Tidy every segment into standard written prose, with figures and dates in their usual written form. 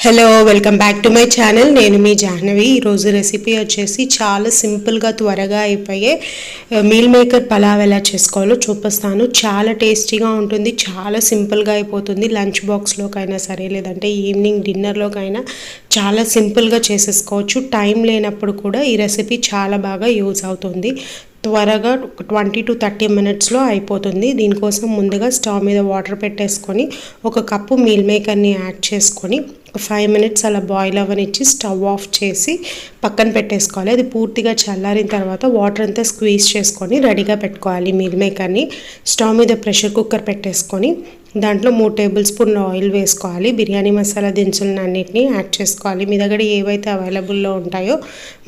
Hello welcome back to my channel. నేను మీ జాహ్నవి. ఈరోజు recipe వచ్చేసి చాలా సింపుల్గా త్వరగా అయిపోయే మీల్ మేకర్ పలావ్ ఎలా చేసుకోవాలో చూపిస్తాను. చాలా టేస్టీగా ఉంటుంది, చాలా సింపుల్గా అయిపోతుంది. లంచ్ బాక్స్లోకైనా సరే, లేదంటే ఈవినింగ్ డిన్నర్లోకైనా చాలా సింపుల్గా చేసేసుకోవచ్చు. టైం లేనప్పుడు కూడా ఈ రెసిపీ చాలా బాగా యూజ్ అవుతుంది. త్వరగా 20 to 30 మినిట్స్లో అయిపోతుంది. దీనికోసం ముందుగా స్టవ్ మీద వాటర్ పెట్టేసుకొని ఒక కప్పు మీల్ మేకర్ని యాడ్ చేసుకొని 5 మినిట్స్ అలా బాయిల్ అవ్వనిచ్చి స్టవ్ ఆఫ్ చేసి పక్కన పెట్టేసుకోవాలి. అది పూర్తిగా చల్లారిన తర్వాత వాటర్ అంతా స్క్వీజ్ చేసుకొని రెడీగా పెట్టుకోవాలి. మీల్ మేకర్ని స్టవ్ మీద ప్రెషర్ కుక్కర్ పెట్టేసుకొని దాంట్లో 3 టేబుల్ స్పూన్ల ఆయిల్ వేసుకోవాలి. బిర్యానీ మసాలా దినుసులను అన్నిటినీ యాడ్ చేసుకోవాలి. మీ దగ్గర ఏవైతే అవైలబుల్లో ఉంటాయో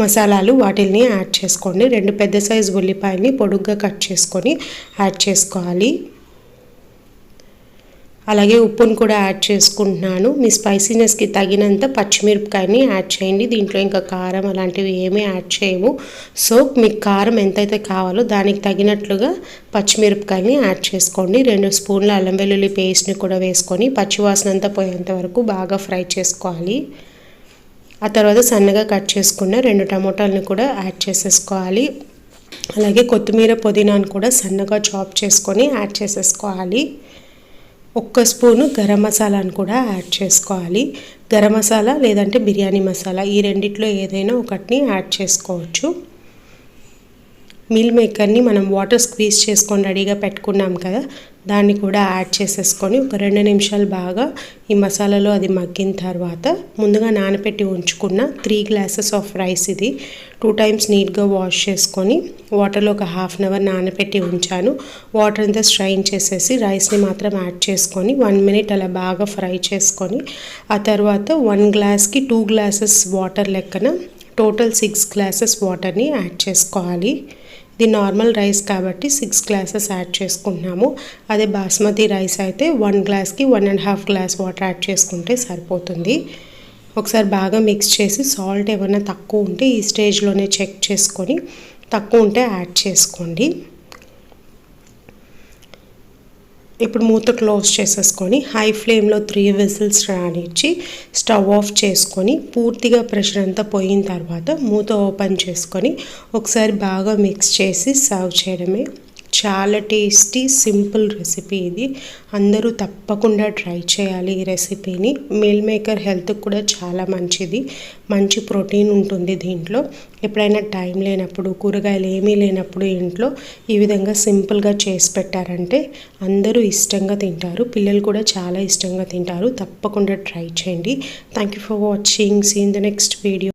మసాలాలు వాటిని యాడ్ చేసుకోండి. 2 పెద్ద సైజు ఉల్లిపాయల్ని పొడుగ్గా కట్ చేసుకొని యాడ్ చేసుకోవాలి. అలాగే ఉప్పును కూడా యాడ్ చేసుకుంటున్నాను. మీ స్పైసీనెస్కి తగినంత పచ్చిమిరపకాయని యాడ్ చేయండి. దీంట్లో ఇంకా కారం అలాంటివి ఏమీ యాడ్ చేయము. సో మీకు కారం ఎంతైతే కావాలో దానికి తగినట్లుగా పచ్చిమిరపకాయని యాడ్ చేసుకోండి. 2 స్పూన్ల అల్లం వెల్లుల్లి పేస్ట్ని కూడా వేసుకొని పచ్చివాసన అంతా పోయేంత వరకు బాగా ఫ్రై చేసుకోవాలి. ఆ తర్వాత సన్నగా కట్ చేసుకున్న 2 టమోటాలను కూడా యాడ్ చేసేసుకోవాలి. అలాగే కొత్తిమీర పుదీనాను కూడా సన్నగా చాప్ చేసుకొని యాడ్ చేసేసుకోవాలి. 1 స్పూను గరం మసాలాను కూడా యాడ్ చేసుకోవాలి. గరం మసాలా లేదంటే బిర్యానీ మసాలా ఈ రెండిట్లో ఏదైనా ఒకటిని యాడ్ చేసుకోవచ్చు. మీల్ మేకర్ని మనం వాటర్ స్క్వీజ్ చేసుకొని రెడీగా పెట్టుకున్నాం కదా, దాన్ని కూడా యాడ్ చేసేసుకొని ఒక 2 నిమిషాలు బాగా ఈ మసాలాలో అది మగ్గిన తర్వాత ముందుగా నానబెట్టి ఉంచుకున్న 3 గ్లాసెస్ ఆఫ్ రైస్, ఇది 2 టైమ్స్ నీట్గా వాష్ చేసుకొని వాటర్లో ఒక హాఫ్ అన్ అవర్ నానబెట్టి ఉంచాను. వాటర్ అంతా స్ట్రైన్ చేసేసి రైస్ని మాత్రం యాడ్ చేసుకొని 1 మినిట్ అలా బాగా ఫ్రై చేసుకొని ఆ తర్వాత 1 గ్లాస్కి 2 గ్లాసెస్ వాటర్ లెక్కన టోటల్ 6 గ్లాసెస్ వాటర్ని యాడ్ చేసుకోవాలి. ఇది నార్మల్ రైస్ కాబట్టి 6 గ్లాసెస్ యాడ్ చేసుకుంటున్నాము. అదే బాస్మతి రైస్ అయితే 1 గ్లాస్కి 1.5 గ్లాస్ వాటర్ యాడ్ చేసుకుంటే సరిపోతుంది. ఒకసారి బాగా మిక్స్ చేసి సాల్ట్ ఏమైనా తక్కువ ఉంటే ఈ స్టేజ్లోనే చెక్ చేసుకొని తక్కువ ఉంటే యాడ్ చేసుకోండి. ఇప్పుడు మూత క్లోజ్ చేసేసుకొని హై ఫ్లేమ్లో 3 విజిల్స్ రానిచ్చి స్టవ్ ఆఫ్ చేసుకొని పూర్తిగా ప్రెషర్ అంతా పోయిన తర్వాత మూత ఓపెన్ చేసుకొని ఒకసారి బాగా మిక్స్ చేసి సర్వ్ చేయడమే. చాలా టేస్టీ సింపుల్ రెసిపీ ఇది. అందరూ తప్పకుండా ట్రై చేయాలి ఈ రెసిపీని. మీల్ మేకర్ హెల్త్కి కూడా చాలా మంచిది. మంచి ప్రోటీన్ ఉంటుంది దీంట్లో. ఎప్పుడైనా టైం లేనప్పుడు, కూరగాయలు ఏమీ లేనప్పుడు ఇంట్లో ఈ విధంగా సింపుల్గా చేసి పెట్టారంటే అందరూ ఇష్టంగా తింటారు. పిల్లలు కూడా చాలా ఇష్టంగా తింటారు. తప్పకుండా ట్రై చేయండి. Thank you for watching. See in the next video.